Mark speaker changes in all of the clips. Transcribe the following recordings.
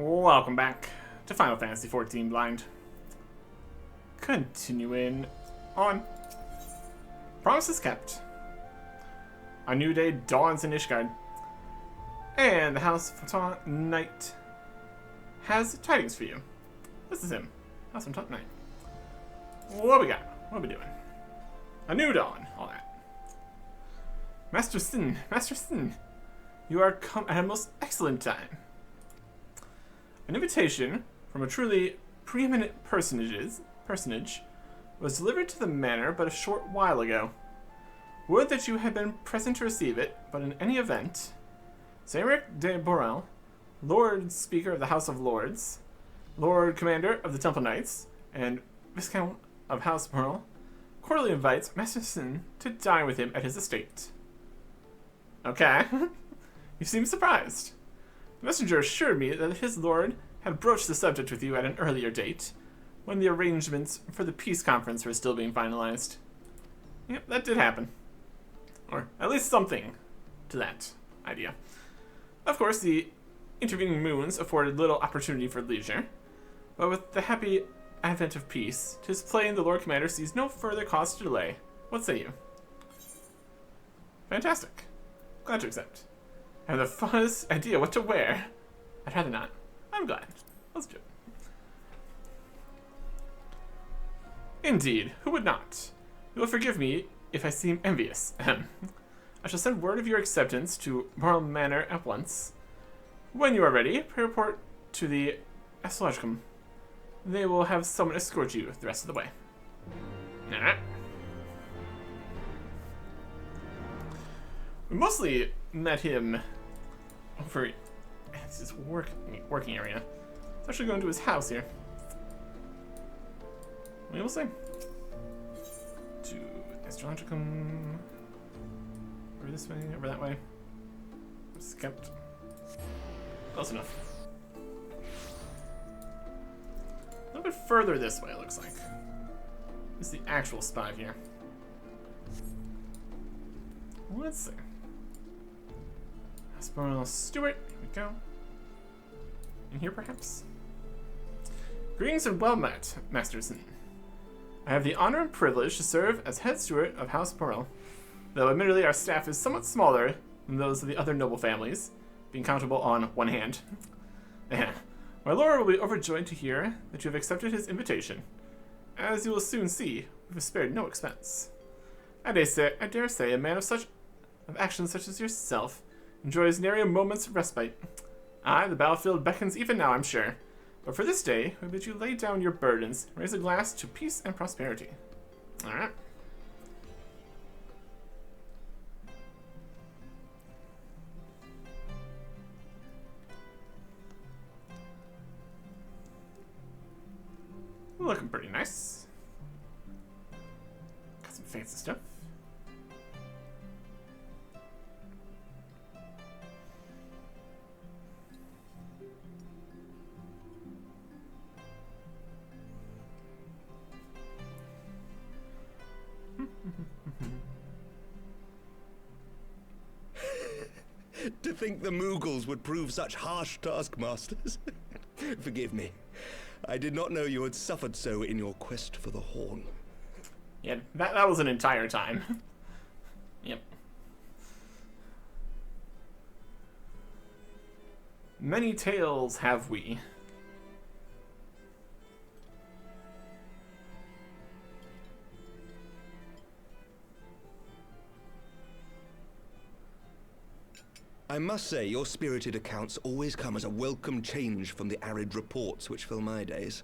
Speaker 1: Welcome back to Final Fantasy XIV Blind. Continuing on. Promises kept. A new day dawns in Ishgard. And the House of Taunt Knight has tidings for you. This is him. House of Taunt Knight. What we got? What are we doing? A new dawn. All that. Master Sin. You are come at a most excellent time. An invitation from a truly preeminent personage was delivered to the manor but a short while ago. Would that you had been present to receive it, but in any event, Ceric de Borel, Lord Speaker of the House of Lords, Lord Commander of the Temple Knights, and Viscount of House Borel, cordially invites Master Sin to dine with him at his estate. Okay. You seem surprised. The messenger assured me that his lord had broached the subject with you at an earlier date, when the arrangements for the peace conference were still being finalized. Yep, that did happen. Or at least something to that idea. Of course, the intervening moons afforded little opportunity for leisure, but with the happy advent of peace, 'tis plain the Lord Commander sees no further cause to delay. What say you? Fantastic. Glad to accept. I have the funnest idea what to wear. I'd rather not. I'm glad. Let's do it. Indeed, who would not? You will forgive me if I seem envious. I shall send word of your acceptance to Morel Manor at once. When you are ready, report to the Astrologicum. They will have someone escort you the rest of the way. Alright. We mostly met him over at his working area. Let's actually go into his house here. We will see. To Astrologicum. Over this way, over that way. Skipped. Close enough. A little bit further this way, it looks like. This is the actual spot here. Let's see. Aspinall Stewart, here we go. In here, perhaps? Greetings and well met, Master Sin. I have the honor and privilege to serve as head steward of House Pearl, though admittedly our staff is somewhat smaller than those of the other noble families, being countable on one hand. My lord will be overjoyed to hear that you have accepted his invitation. As you will soon see, we have spared no expense. I dare say a man of action such as yourself enjoys nary a moment's respite. Aye, the battlefield beckons even now, I'm sure. But for this day, we bid you lay down your burdens, raise a glass to peace and prosperity. Alright. Looking pretty nice. Got some fancy stuff.
Speaker 2: To think the Moogles would prove such harsh taskmasters. Forgive me. I did not know you had suffered so in your quest for the horn.
Speaker 1: Yeah, that was an entire time. Yep. Many tales have we.
Speaker 2: I must say, your spirited accounts always come as a welcome change from the arid reports which fill my days.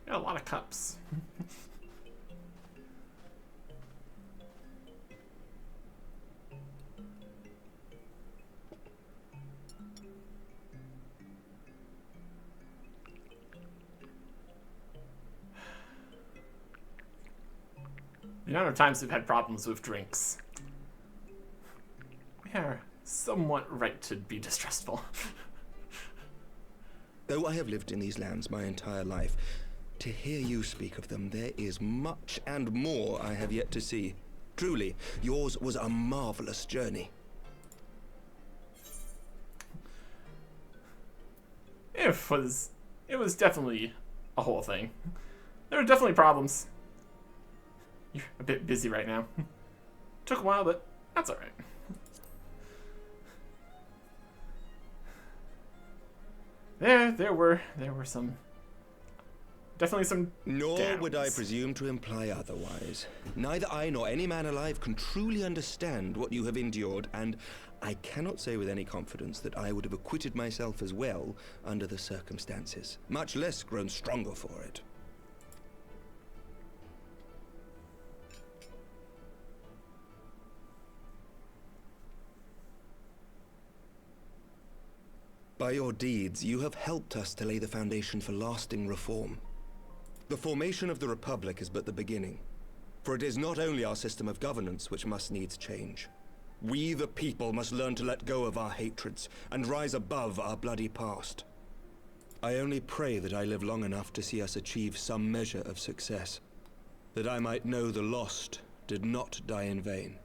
Speaker 1: Got a lot of cups. The amount of times we've had problems with drinks. We are somewhat right to be distrustful.
Speaker 2: Though I have lived in these lands my entire life, to hear you speak of them, there is much and more I have yet to see. Truly, yours was a marvelous journey.
Speaker 1: It was definitely a whole thing. There were definitely problems. You're a bit busy right now. Took a while, but that's alright. There were some, definitely some
Speaker 2: Nor
Speaker 1: downs.
Speaker 2: would I presume to imply otherwise. Neither I nor any man alive can truly understand what you have endured, and I cannot say with any confidence that I would have acquitted myself as well under the circumstances, much less grown stronger for it. By your deeds, you have helped us to lay the foundation for lasting reform. The formation of the Republic is but the beginning, for it is not only our system of governance which must needs change. We, the people, must learn to let go of our hatreds and rise above our bloody past. I only pray that I live long enough to see us achieve some measure of success, that I might know the lost did not die in vain.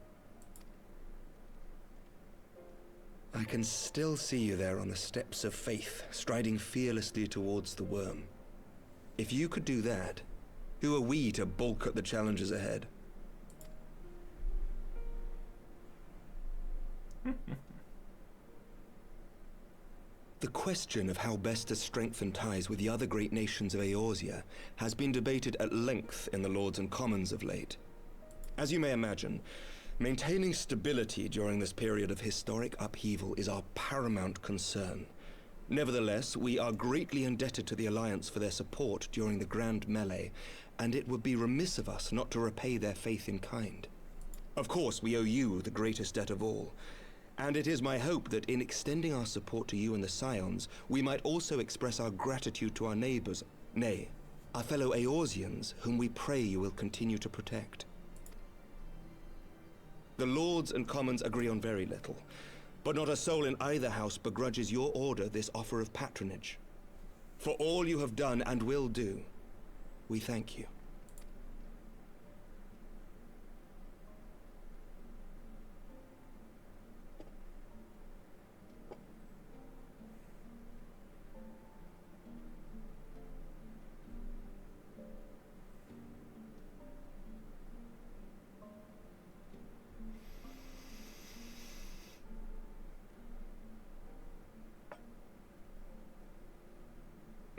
Speaker 2: I can still see you there on the steps of faith, striding fearlessly towards the worm. If you could do that, who are we to balk at the challenges ahead? The question of how best to strengthen ties with the other great nations of Eorzea has been debated at length in the Lords and Commons of late. As you may imagine, maintaining stability during this period of historic upheaval is our paramount concern. Nevertheless, we are greatly indebted to the Alliance for their support during the Grand Melee, and it would be remiss of us not to repay their faith in kind. Of course, we owe you the greatest debt of all, and it is my hope that in extending our support to you and the Scions, we might also express our gratitude to our neighbors, nay, our fellow Eorzeans, whom we pray you will continue to protect. The Lords and Commons agree on very little, but not a soul in either house begrudges your order this offer of patronage. For all you have done and will do, we thank you.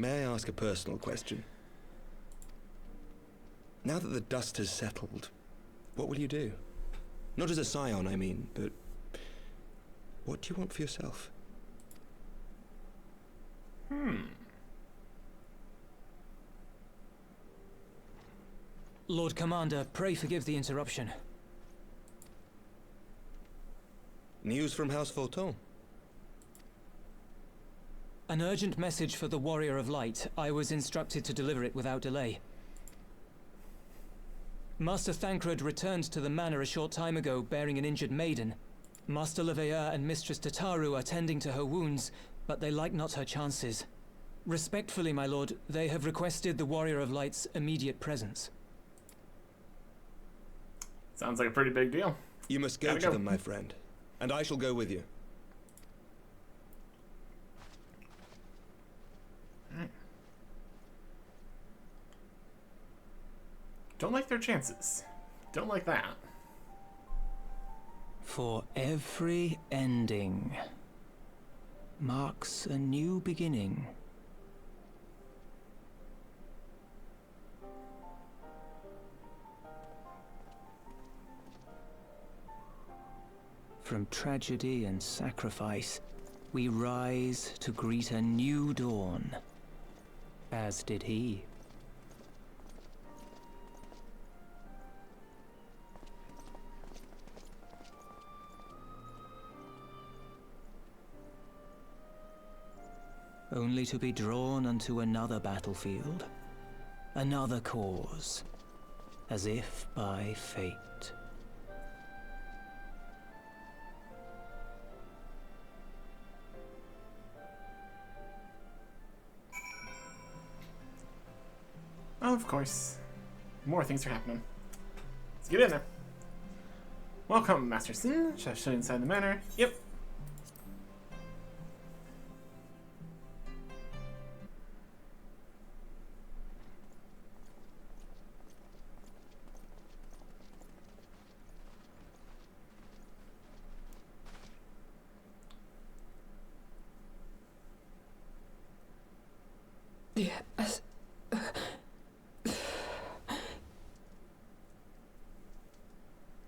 Speaker 2: May I ask a personal question? Now that the dust has settled, what will you do? Not as a scion, I mean, but what do you want for yourself?
Speaker 3: Lord Commander, pray forgive the interruption.
Speaker 2: News from House Fulton?
Speaker 3: An urgent message for the Warrior of Light. I was instructed to deliver it without delay. Master Thancred returned to the manor a short time ago, bearing an injured maiden. Master Leveilleur and Mistress Tataru are tending to her wounds, but they like not her chances. Respectfully, my lord, they have requested the Warrior of Light's immediate presence.
Speaker 1: Sounds like a pretty big deal.
Speaker 2: You must go to them, my friend, and I shall go with you.
Speaker 1: Don't like their chances. Don't like that.
Speaker 3: For every ending marks a new beginning. From tragedy and sacrifice, we rise to greet a new dawn, as did he. Only to be drawn unto another battlefield, another cause, as if by fate.
Speaker 1: Of course. More things are happening. Let's get in there. Welcome, Masterson. Should I show you inside the manor? Yep.
Speaker 4: Yes.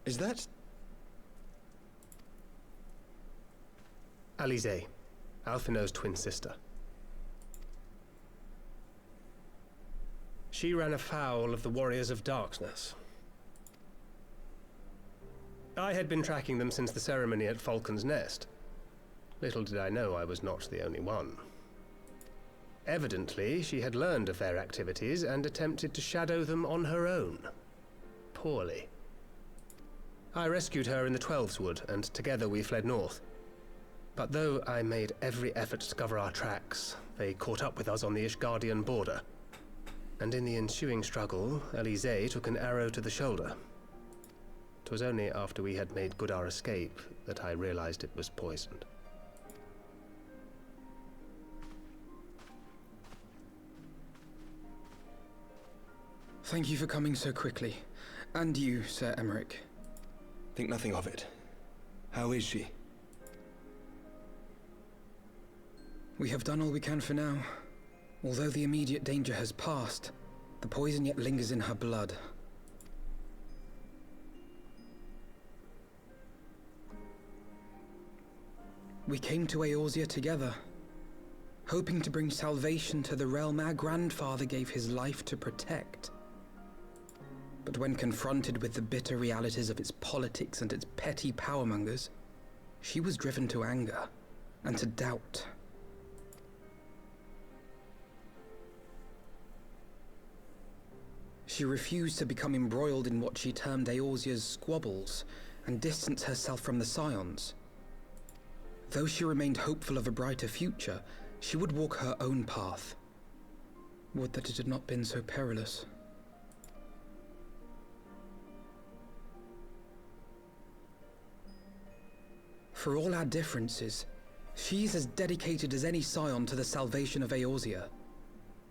Speaker 2: Is that...
Speaker 5: Alize, Alphinaud's twin sister. She ran afoul of the Warriors of Darkness. I had been tracking them since the ceremony at Falcon's Nest. Little did I know I was not the only one. Evidently, she had learned of their activities and attempted to shadow them on her own. Poorly. I rescued her in the Twelveswood, and together we fled north. But though I made every effort to cover our tracks, they caught up with us on the Ishgardian border. And in the ensuing struggle, Alize took an arrow to the shoulder. 'Twas only after we had made good our escape that I realized it was poisoned.
Speaker 4: Thank you for coming so quickly. And you, Sir Emmerich.
Speaker 2: Think nothing of it. How is she?
Speaker 4: We have done all we can for now. Although the immediate danger has passed, the poison yet lingers in her blood. We came to Eorzea together, hoping to bring salvation to the realm our grandfather gave his life to protect. But when confronted with the bitter realities of its politics and its petty powermongers, she was driven to anger and to doubt. She refused to become embroiled in what she termed Eorzea's squabbles and distance herself from the Scions. Though she remained hopeful of a brighter future, she would walk her own path. Would that it had not been so perilous. For all our differences, she's as dedicated as any Scion to the salvation of Eorzea.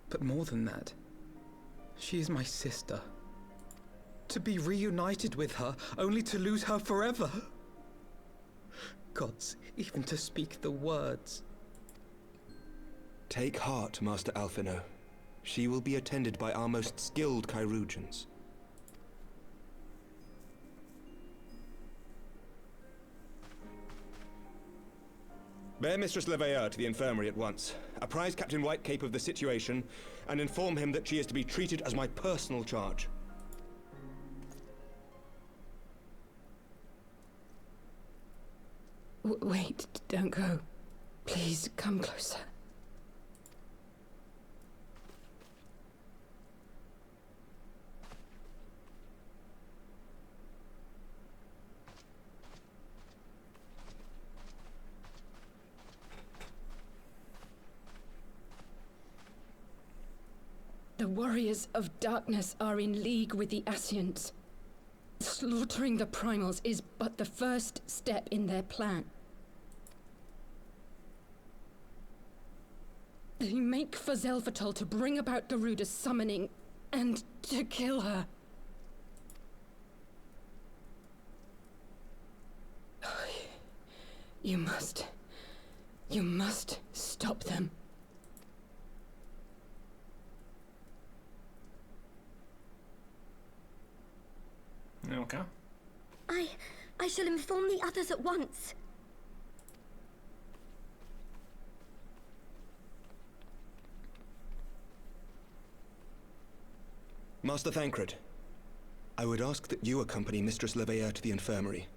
Speaker 4: But more than that, she is my sister. To be reunited with her, only to lose her forever. Gods, even to speak the words.
Speaker 2: Take heart, Master Alphinaud. She will be attended by our most skilled chirurgeons. Bear Mistress Leveilleur to the infirmary at once. Apprise Captain Whitecape of the situation, and inform him that she is to be treated as my personal charge.
Speaker 6: Wait, don't go. Please, come closer. The Warriors of Darkness are in league with the Ascians. Slaughtering the Primals is but the first step in their plan. They make for Zelvatol to bring about Garuda's summoning and to kill her. You must stop them.
Speaker 1: Okay.
Speaker 7: I shall inform the others at once.
Speaker 2: Master Thancred, I would ask that you accompany Mistress Leveilleur to the infirmary.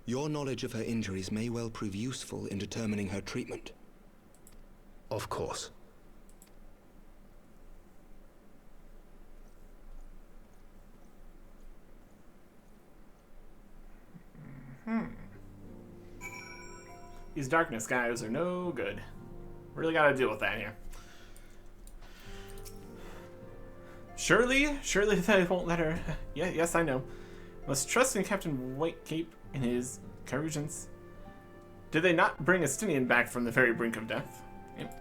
Speaker 2: Your knowledge of her injuries may well prove useful in determining her treatment.
Speaker 5: Of course.
Speaker 1: These darkness guys are no good. Really gotta deal with that here. Surely they won't let her. Yeah, yes, I know. Must trust in Captain Whitecape and his courageance. Did they not bring Estinian back from the very brink of death? Yep.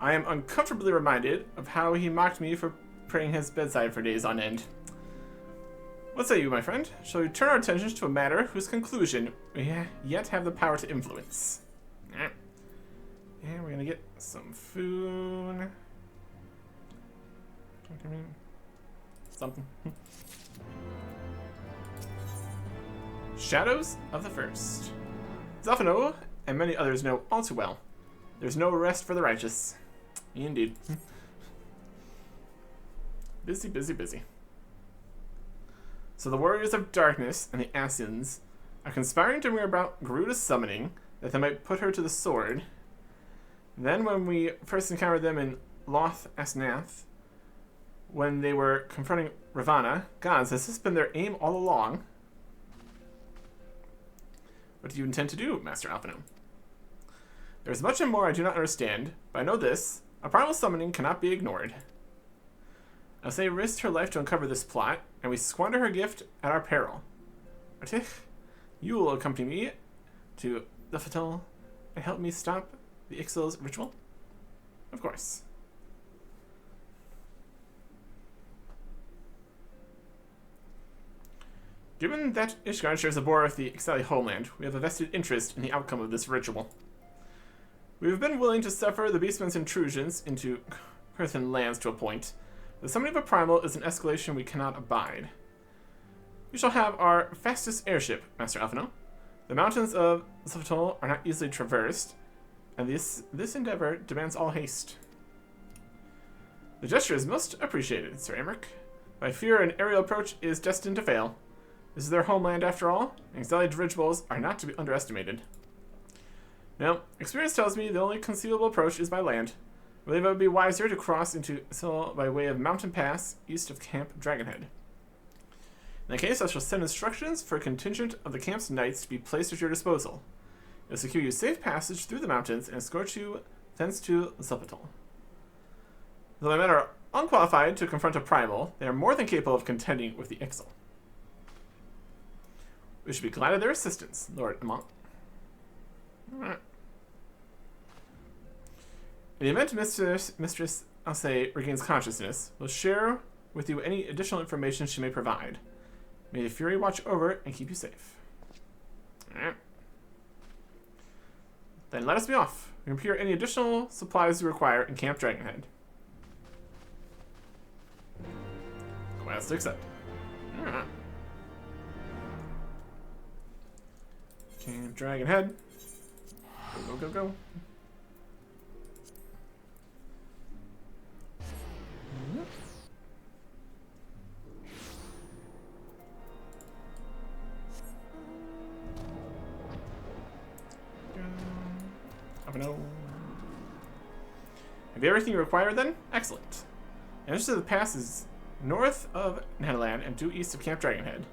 Speaker 1: I am uncomfortably reminded of how he mocked me for praying his bedside for days on end. What say you, my friend? Shall we turn our attentions to a matter whose conclusion we yet have the power to influence? And we're gonna get some food. Something. Shadows of the First. Zafano and many others know all too well. There's no rest for the righteous. Indeed. Busy, busy, busy. So the warriors of darkness and the Asians are conspiring to bring about Garuda's summoning that they might put her to the sword. Then when we first encountered them in Loth Asnath, when they were confronting Ravana, gods, has this been their aim all along? What do you intend to do, Master Alphino? There is much and more I do not understand, but I know this. A primal summoning cannot be ignored. Asay risked her life to uncover this plot, and we squander her gift at our peril. Artich, you will accompany me to the Fatal and help me stop the Ixil's ritual? Of course. Given that Ishgard shares a border with the Ixali homeland, we have a vested interest in the outcome of this ritual. We have been willing to suffer the Beastman's intrusions into Earthen lands to a point. The summoning of a primal is an escalation we cannot abide. We shall have our fastest airship, Master Alphino. The mountains of Zafatol are not easily traversed, and this endeavor demands all haste. The gesture is most appreciated, Sir Emmerich. But I fear an aerial approach is destined to fail. This is their homeland after all, and Xali dirigibles are not to be underestimated. Now, experience tells me the only conceivable approach is by land. I believe it would be wiser to cross into Isil by way of Mountain Pass, east of Camp Dragonhead. In that case, I shall send instructions for a contingent of the camp's knights to be placed at your disposal. It will secure you safe passage through the mountains and escort you thence to Zapatal. Though my men are unqualified to confront a primal, they are more than capable of contending with the Ixil. We should be glad of their assistance, Lord Amont. Alright. In the event Mistress Asay regains consciousness, we'll share with you any additional information she may provide. May the Fury watch over and keep you safe. Alright. Then let us be off. We can procure any additional supplies you require in Camp Dragonhead. Quest to accept. Alright. Camp Dragonhead. Go, go, go, go. Have you everything you require then? Excellent. The entrance to the pass is north of Natalan and due east of Camp Dragonhead.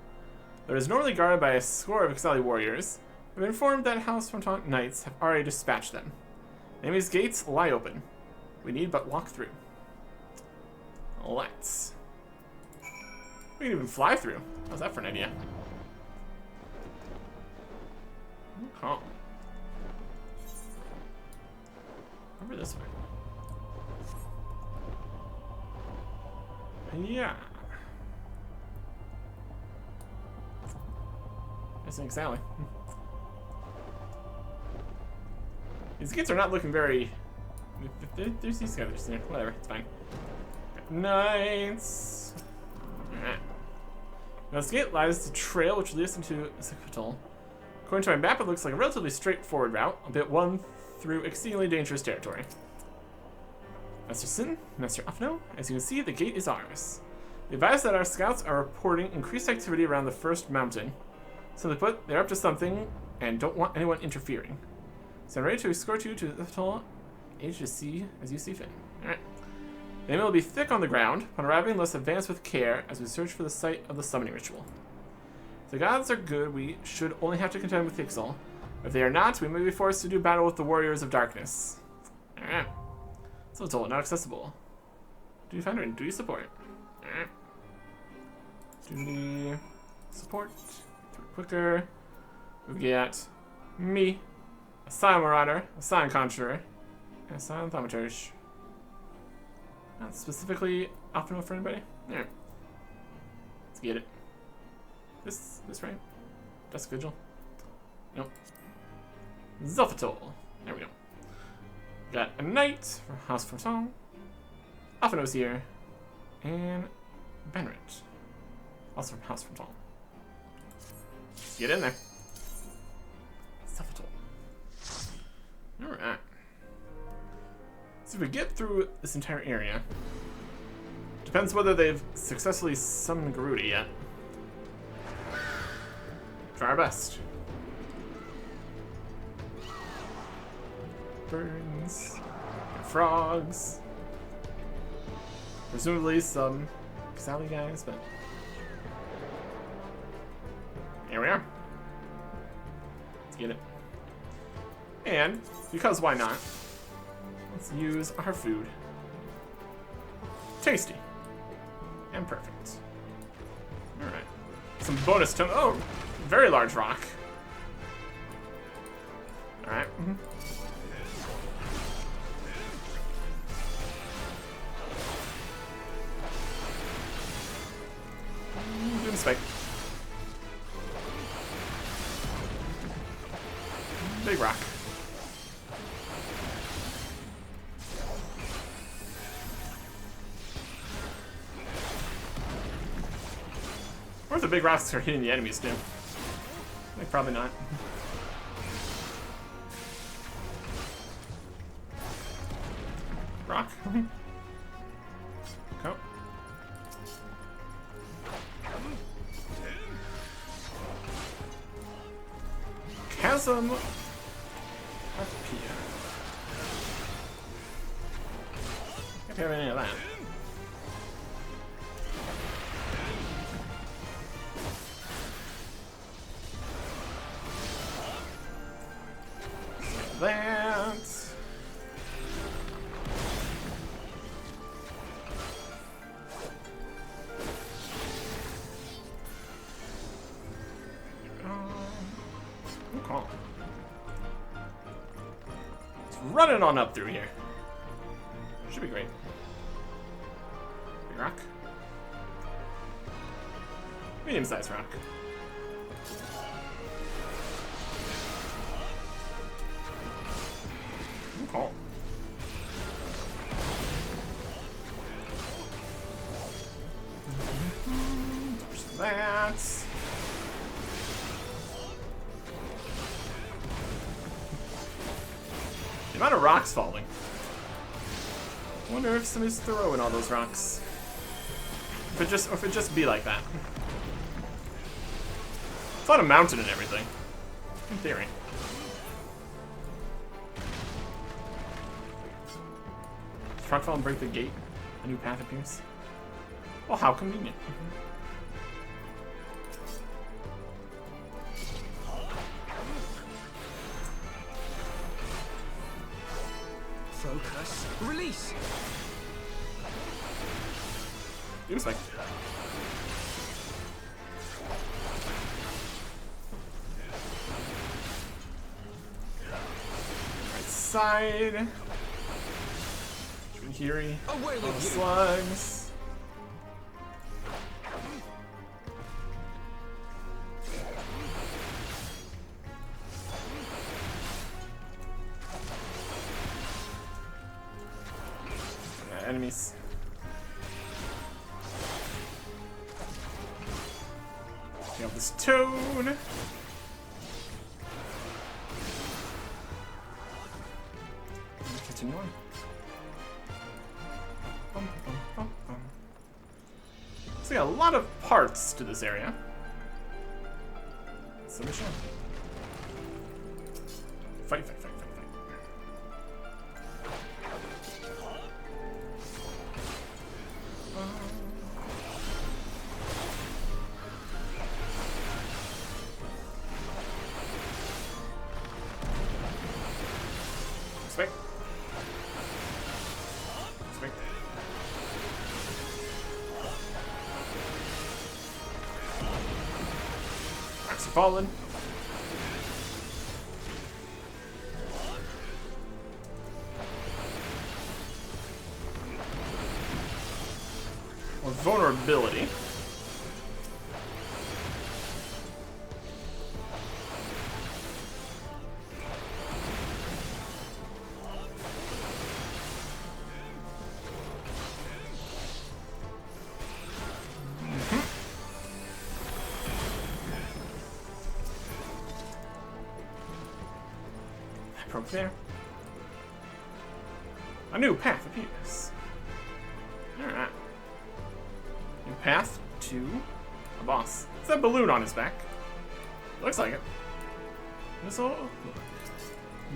Speaker 1: There is normally guarded by a score of Ixali warriors. I've been informed that House Fontant knights have already dispatched them. The enemy's gates lie open. We need but walk through. Let's. We can even fly through. How's that for an idea? Oh. Over this way. Yeah. Missing Sally. These gates are not looking very. There's these guys there. Whatever, it's fine. Knights. Alright. Now this gate lies the trail which leads into Sekvatal. According to my map, it looks like a relatively straightforward route, albeit one through exceedingly dangerous territory. Master Sin, Master Afno, as you can see, the gate is ours. We advise that our scouts are reporting increased activity around the first mountain. Simply put, they're up to something and don't want anyone interfering. So I'm ready to escort you to the Fatal Age to see as you see fit. Alright. The enemy will be thick on the ground. Upon arriving, let's advance with care as we search for the site of the summoning ritual. If the gods are good, we should only have to contend with Ixal. If they are not, we may be forced to do battle with the warriors of darkness. Alright. So it's all not accessible. Duty finder and duty support. Alright. Duty support. Quicker. We get me, a silent marauder, a silent conjurer, and a silent thaumaturge. Not specifically optimal for anybody. Alright. Let's get it. This right? Dusk Vigil. Nope. Zelfatol. There we go. Got a knight from House for Song. Alphanos here. And Benrit. Also from House from Song. Let's get in there. Zelfatol. Alright. So if we get through this entire area, depends whether they've successfully summoned Garuda yet. Try our best. Burns. Frogs. Presumably some Sally guys, but here we are. Let's get it. And, because why not, let's use our food. Tasty. And perfect. Alright. Some bonus tone. Oh, very large rock. Alright. Doing spike. Big rock. Or if the big rocks are hitting the enemies too. Like, probably not. Rock. Go. Chasm. Up here. Can't have any of that. That. Okay. Let's run it on up through here. Should be great. Big rock. Medium-sized rock. Oh. That. The amount of rocks falling. I wonder if somebody's throwing all those rocks. If it just be like that. It's on a mountain and everything. In theory. Rock fall and break the gate. A new path appears. Well, how convenient.
Speaker 4: Focus. Release.
Speaker 1: Seems like. Right side. Kiri.
Speaker 4: Away with you.
Speaker 1: Slugs. Yeah, enemies. We have this toad. Continue on. So yeah, a lot of parts to this area. So we shall. Fight, fight, fight, fight, fight. fallen. Or vulnerability. Broke there. A new path appears. Alright. New path to a boss. Is that balloon on his back? Looks like it. Missile.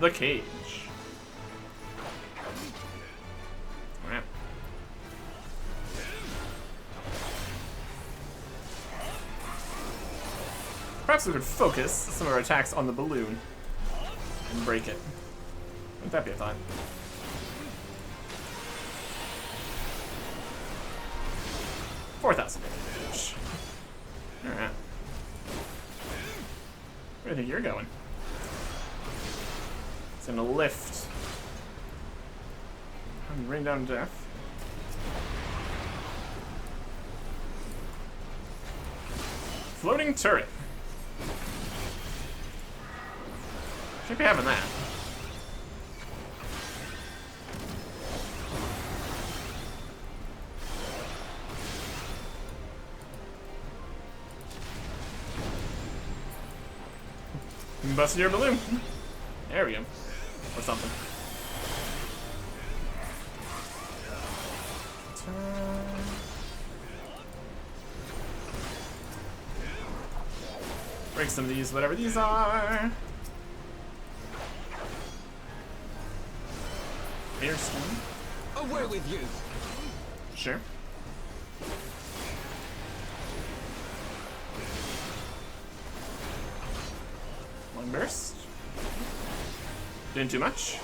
Speaker 1: The cage. Alright. Perhaps we could focus some of our attacks on the balloon and break it. Wouldn't that be a thought? $4,000 damage. Alright. Where do you think you're going? It's gonna lift. And rain down death. Floating turret. Should be having that. Busted your balloon. There we go. Or something. Break some of these, whatever these are. Airstone.
Speaker 2: Away with you!
Speaker 1: Sure. One burst. Doing too much.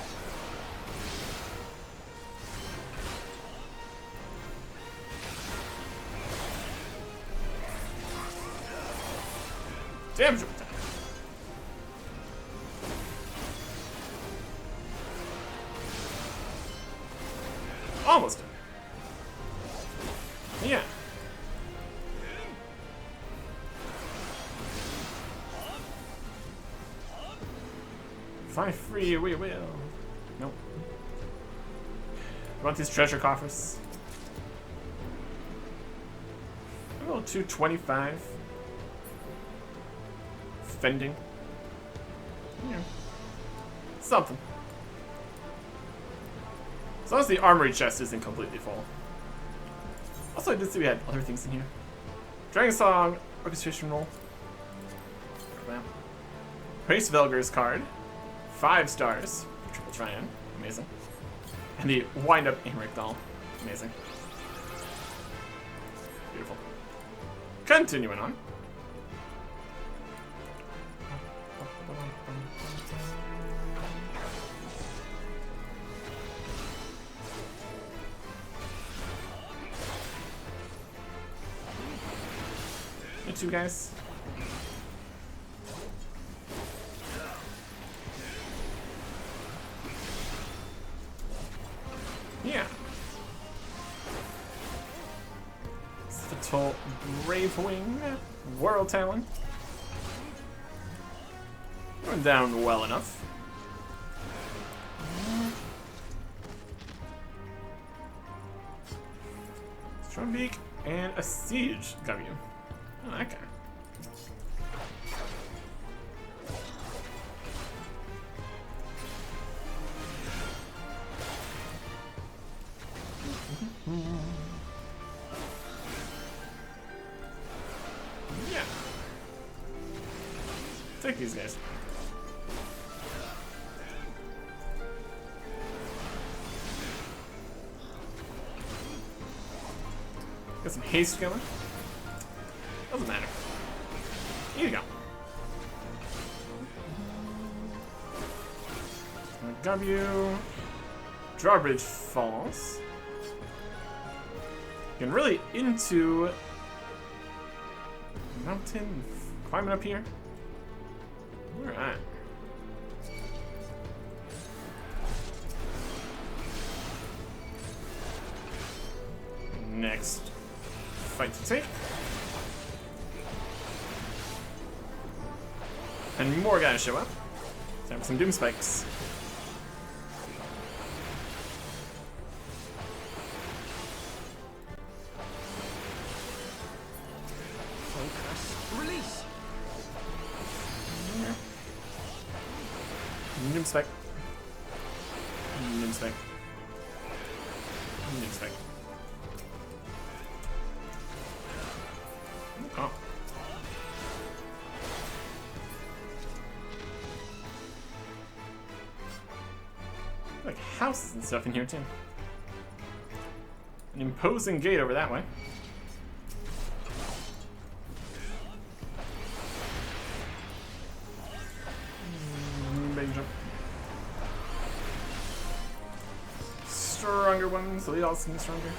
Speaker 1: Damage attack. Almost done. Yeah. Fly free, we will. Nope. You want these treasure coffers? A little 225. Fending. Yeah. Something. As long as the armory chest isn't completely full. Also, I did see we had other things in here. Dragon Song, Orchestration Roll. Praise Velger's card. 5 stars. Triple Triad. Amazing. And the wind-up Aymeric doll. Amazing. Beautiful. Continuing on. You two guys. Yeah. Spittle Brave Wing, World Talon. Going down well enough. Strombeak and a Siege W. Oh, that guy. Yeah. Take these guys. Got some haste going. Doesn't matter. Here you go. W. Drawbridge Falls. Getting really into mountain climbing up here. Alright. Next fight to take. And more guys show up. Time for some doom spikes.
Speaker 4: Release!
Speaker 1: Doom spike. Doom spike. Doom spike. Oh. Like houses and stuff in here too. An imposing gate over that way. Big jump. Stronger ones, so they all seem stronger.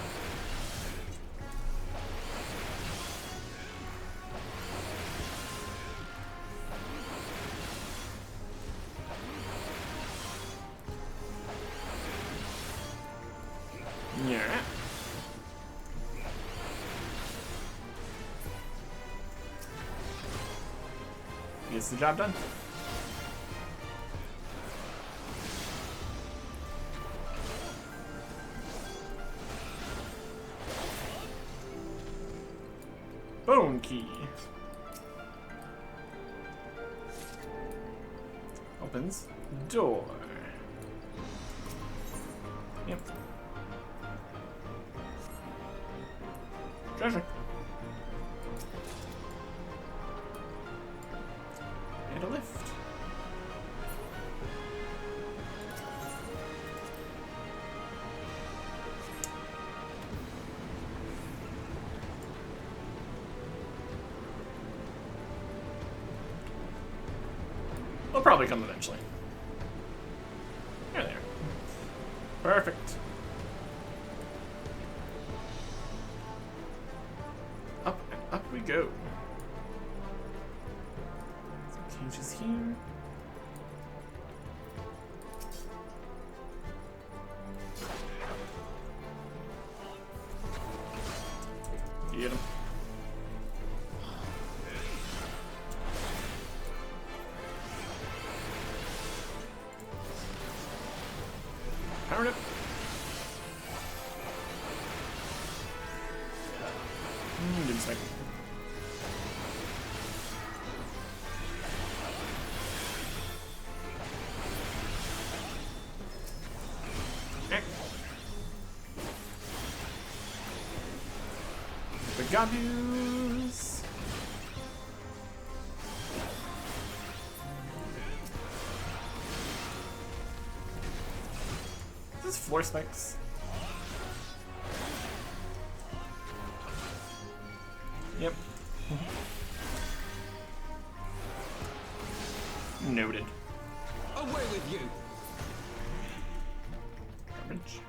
Speaker 1: Yeah. Gets the job done. Bone key. Opens door. Yep. Treasure. And a lift. They'll probably come eventually. There they are. Perfect. Up and up we go. Some cages here. Get him. Powered up. Didn't say. The Gabus. This is floor spikes. Yep. Noted.
Speaker 4: Away with you!
Speaker 1: Garbage.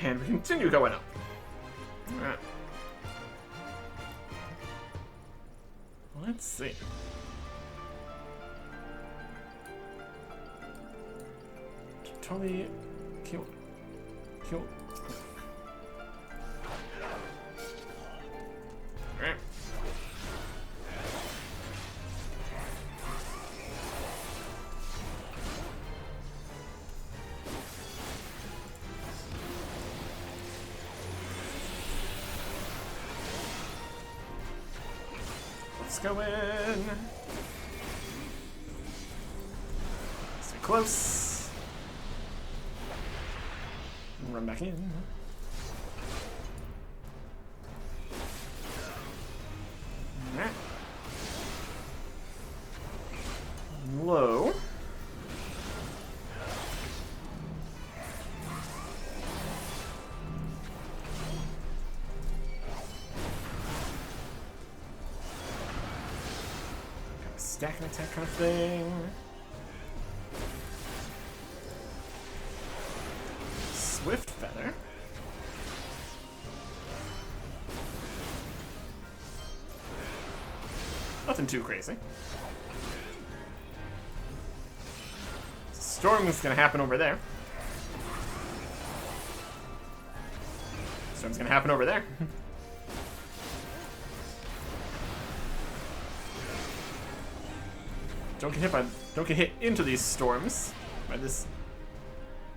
Speaker 1: And we continue going up. Alright. Let's see. Totally kill. Alright. Let's go in. Stay close. And run back in. Alright. Low. Stack and attack kind of thing. Swift feather. Nothing too crazy. Storm's gonna happen over there. Storm's gonna happen over there. Don't get hit into these storms by this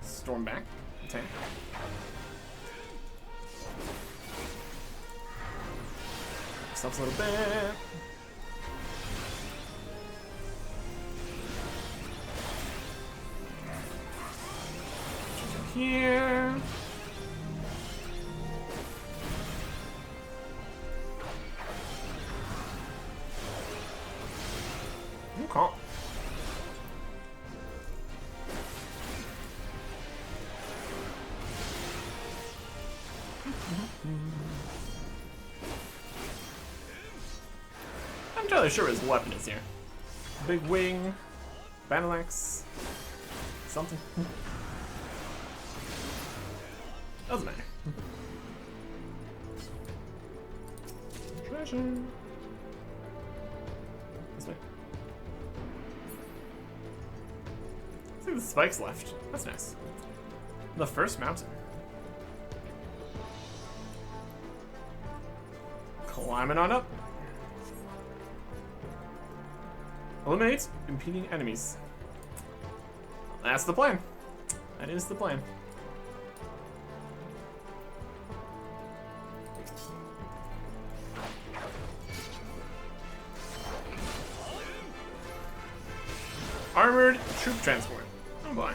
Speaker 1: storm back attack. Stops a little bit. Here. Okay. I'm not entirely sure what his weapon is here. Big wing, battle axe, something. Doesn't matter. Treasure. This way. See the spikes left. That's nice. The first mountain. Climbing on up. Eliminates impeding enemies. That's the plan. That is the plan. Armored troop transport. Oh boy.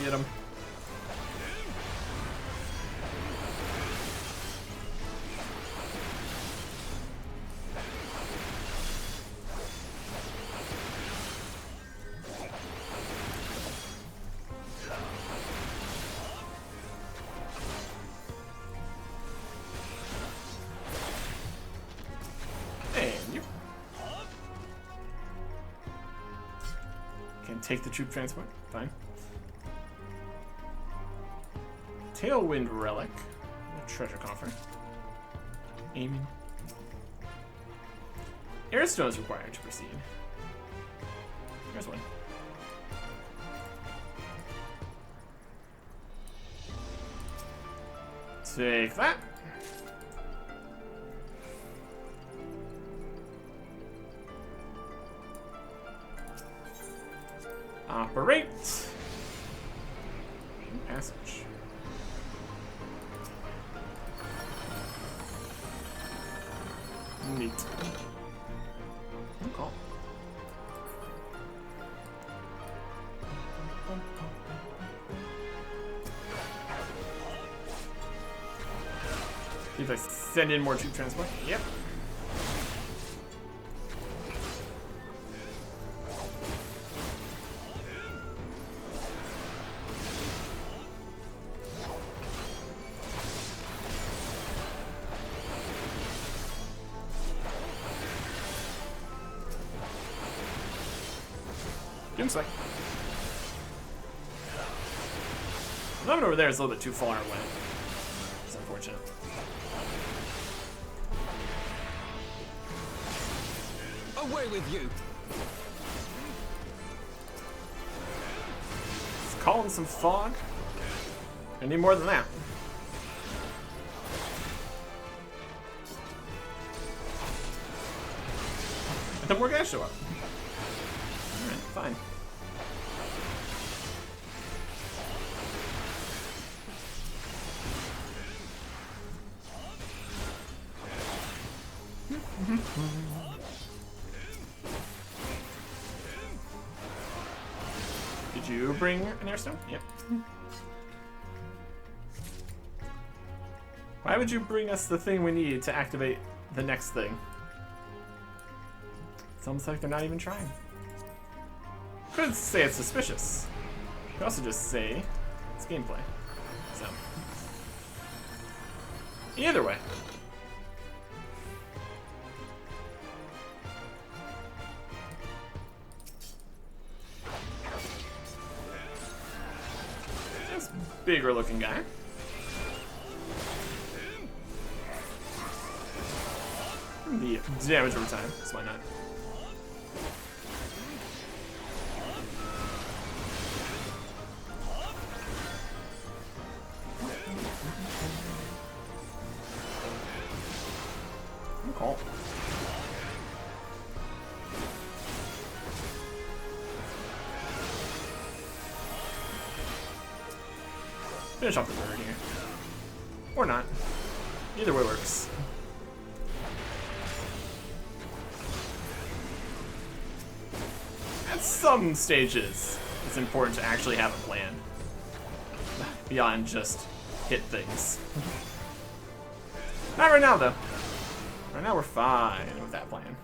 Speaker 1: Get him. Take the troop transport. Fine. Tailwind relic. Treasure coffer. Aiming. Airstone is required to proceed. Here's one. Take that. Operate. Passage. Neat. Okay. See if I send in more troop transport. Yep. Doomspike. The one over there is a little bit too far away. It's unfortunate.
Speaker 3: Away with you!
Speaker 1: Let's call in some fog. I need more than that. And then more guys show up. Alright, fine. Did you bring an airstone? Yep. Why would you bring us the thing we need to activate the next thing? It's almost like they're not even trying. Could say it's suspicious. Could also just say it's gameplay. So either way. This bigger looking guy. The damage over time, so why not? Cool. Finish off the bird here. Or not. Either way works. At some stages, it's important to actually have a plan. Beyond just hit things. Not right now, though. Right now we're fine with that plan.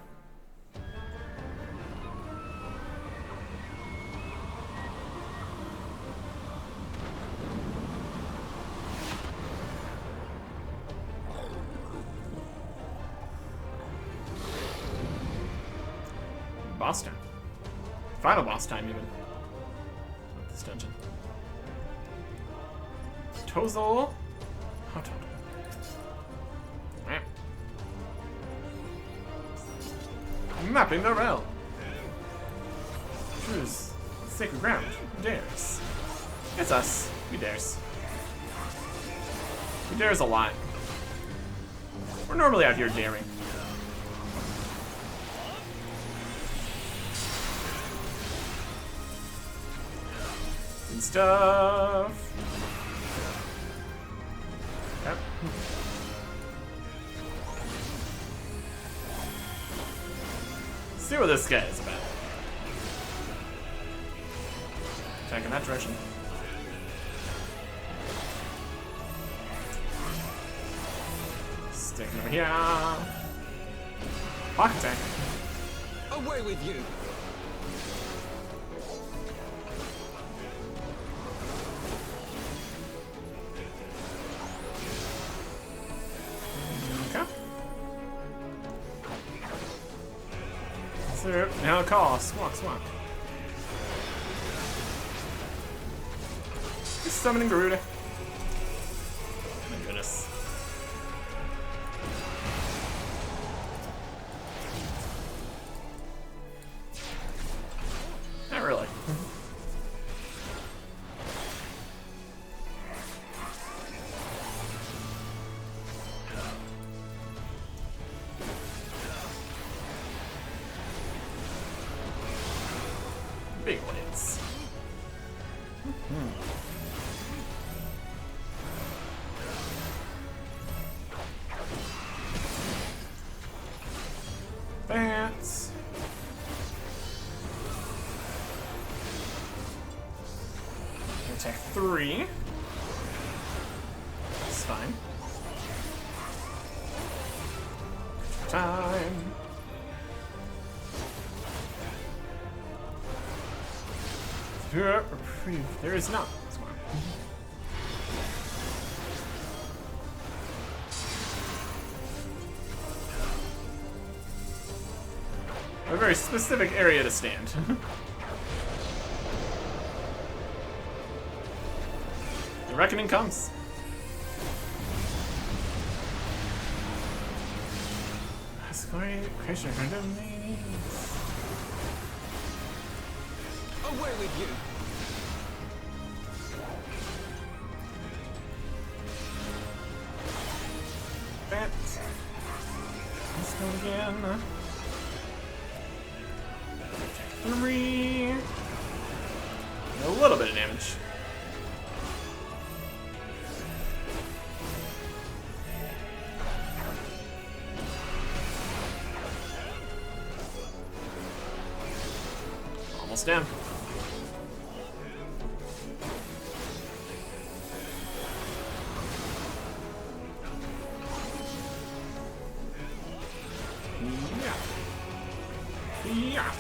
Speaker 1: Boss time. Final boss time, even. Of this dungeon. Tozel. How total? Mapping the realm. Choose sacred ground. Who dares? It's us. We dares. We dares a lot. We're normally out here daring. And stuff. Yep. See what this guy is about. Attack in that direction. Sticking over here. Pocket attack.
Speaker 2: Away with you!
Speaker 1: Now a call. Squawk, squawk. Just summoning Garuda. My goodness. Not really. Big blades. Bats. Attack 3. That's fine. Time. There is not. A very specific area to stand. The reckoning comes. Creation of
Speaker 2: Away with you!
Speaker 1: Bet. Let's go again. 3. A little bit of damage. Almost down. Yeah.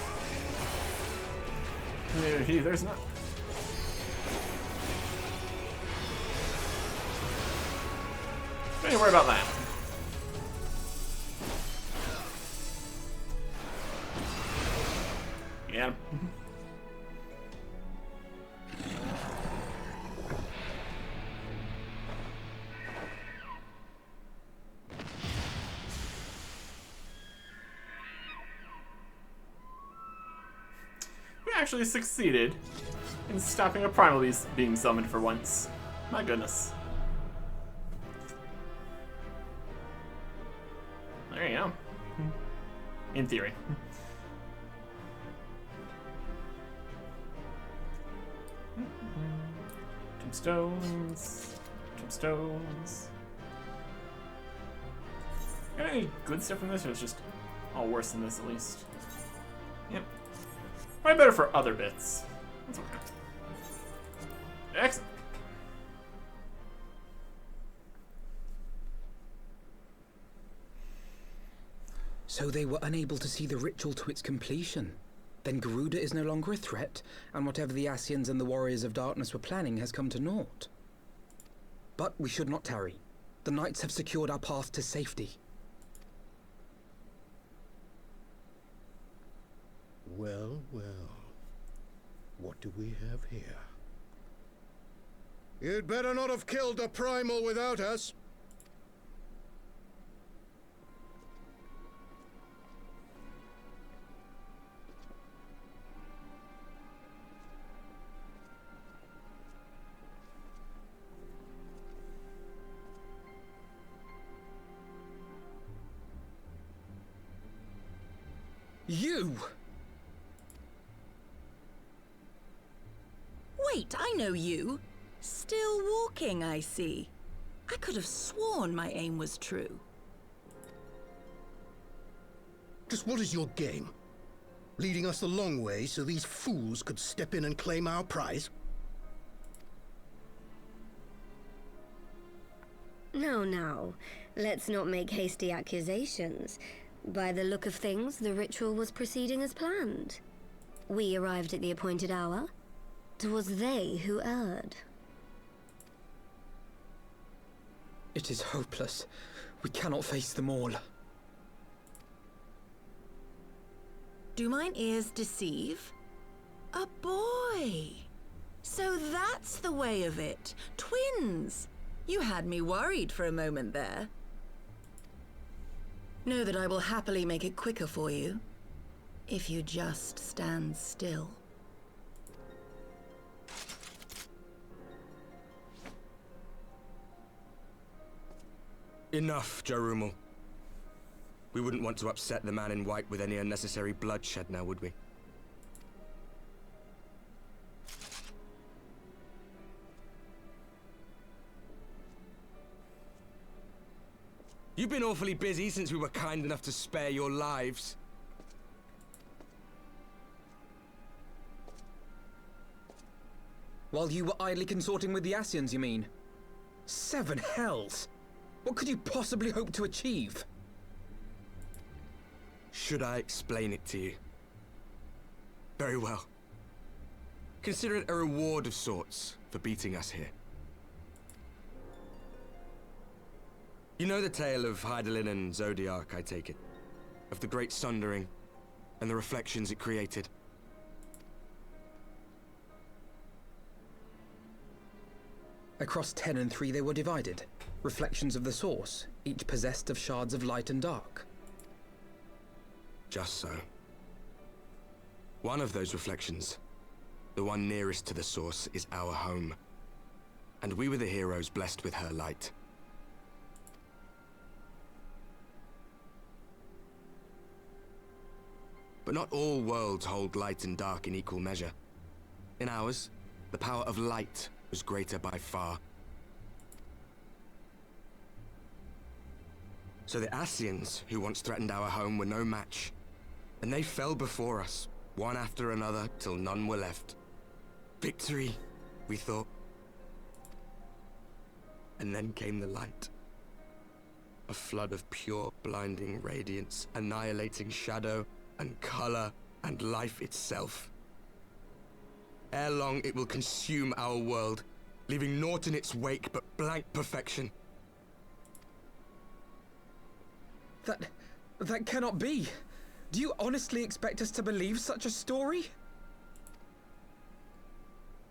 Speaker 1: There's not. Don't worry about that. Yeah. actually succeeded in stopping a Primal being summoned for once. My goodness. There you go. In theory. Tombstones. Tombstones. Got any good stuff from this, or it's just all worse than this at least? Yep. Probably better for other bits. That's okay. Excellent.
Speaker 4: So they were unable to see the ritual to its completion. Then Garuda is no longer a threat, and whatever the Ascians and the Warriors of Darkness were planning has come to naught. But we should not tarry. The Knights have secured our path to safety.
Speaker 8: Well, well. What do we have here? You'd better not have killed the Primal without us.
Speaker 4: You!
Speaker 9: Wait, I know you. Still walking, I see. I could have sworn my aim was true.
Speaker 8: Just what is your game? Leading us the long way so these fools could step in and claim our prize?
Speaker 7: No, no. Let's not make hasty accusations. By the look of things, the ritual was proceeding as planned. We arrived at the appointed hour. 'Twas they who erred.
Speaker 4: It is hopeless. We cannot face them all.
Speaker 9: Do mine ears deceive? A boy! So that's the way of it. Twins! You had me worried for a moment there. Know that I will happily make it quicker for you, if you just stand still.
Speaker 2: Enough, Jarumal. We wouldn't want to upset the man in white with any unnecessary bloodshed now, would we? You've been awfully busy since we were kind enough to spare your lives.
Speaker 4: While you were idly consorting with the Ascians, you mean? 7 hells! What could you possibly hope to achieve?
Speaker 2: Should I explain it to you? Very well. Consider it a reward of sorts for beating us here. You know the tale of Hydaelyn and Zodiac, I take it? Of the Great Sundering, and the reflections it created?
Speaker 4: Across 10 and 3 they were divided. Reflections of the source, each possessed of shards of light and dark.
Speaker 2: Just so. One of those reflections, the one nearest to the source, is our home. And we were the heroes blessed with her light. But not all worlds hold light and dark in equal measure. In ours, the power of light was greater by far. So the Ascians, who once threatened our home, were no match. And they fell before us, one after another, till none were left. Victory, we thought. And then came the light. A flood of pure, blinding radiance, annihilating shadow and color and life itself. Ere long, it will consume our world, leaving naught in its wake but blank perfection.
Speaker 4: That cannot be. Do you honestly expect us to believe such a story?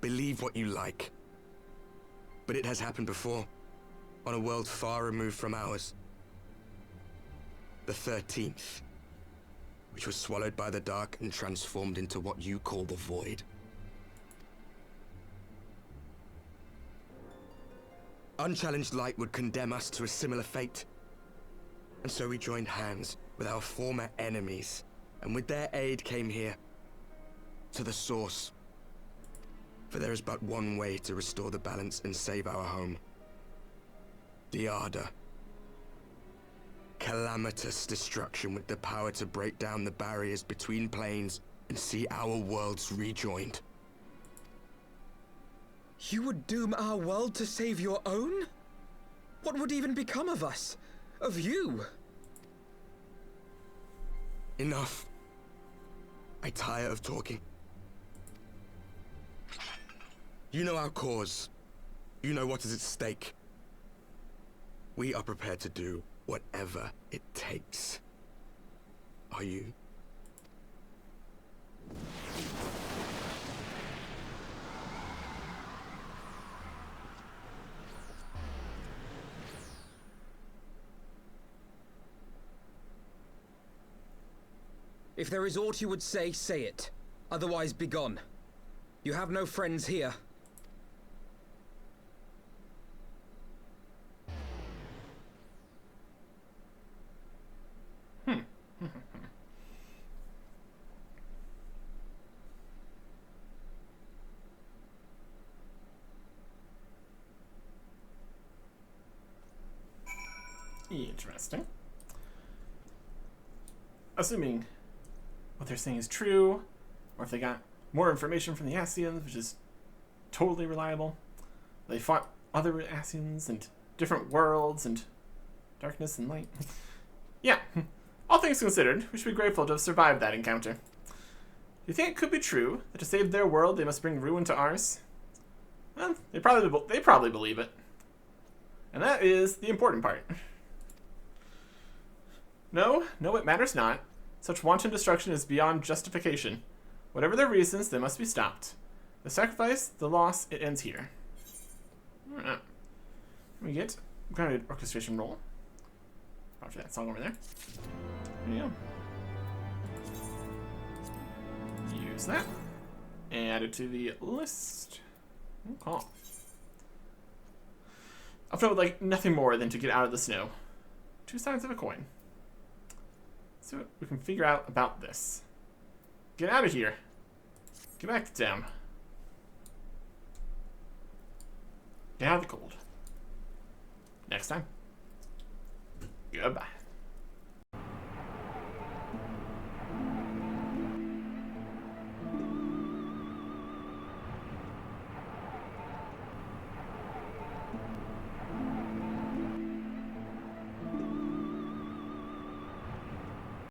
Speaker 2: Believe what you like. But it has happened before, on a world far removed from ours. The 13th. which was swallowed by the dark and transformed into what you call the Void. Unchallenged light would condemn us to a similar fate. And so we joined hands with our former enemies, and with their aid came here, to the Source. For there is but one way to restore the balance and save our home. The Ardor. Calamitous destruction with the power to break down the barriers between planes and see our worlds rejoined.
Speaker 4: You would doom our world to save your own? What would even become of us? Of you?
Speaker 2: Enough. I tire of talking. You know our cause. You know what is at stake. We are prepared to do whatever it takes. Are you?
Speaker 4: If there is aught you would say, say it. Otherwise, begone. You have no friends here.
Speaker 1: Interesting. Assuming what they're saying is true, or if they got more information from the Ascians, which is totally reliable. They fought other Ascians and different worlds and darkness and light. Yeah, all things considered, we should be grateful to have survived that encounter. Do you think it could be true that to save their world they must bring ruin to ours? Well, they probably believe it. And that is the important part. No, it matters not. Such wanton destruction is beyond justification. Whatever their reasons, they must be stopped. The sacrifice, the loss, it ends here. Alright. We get grounded orchestration roll. After that song over there. There you go. Use that. Add it to the list. Okay. I felt like nothing more than to get out of the snow. 2 sides of a coin. Let's see what we can figure out about this. Get out of here. Get back to town. Get out of the cold. Next time. Goodbye.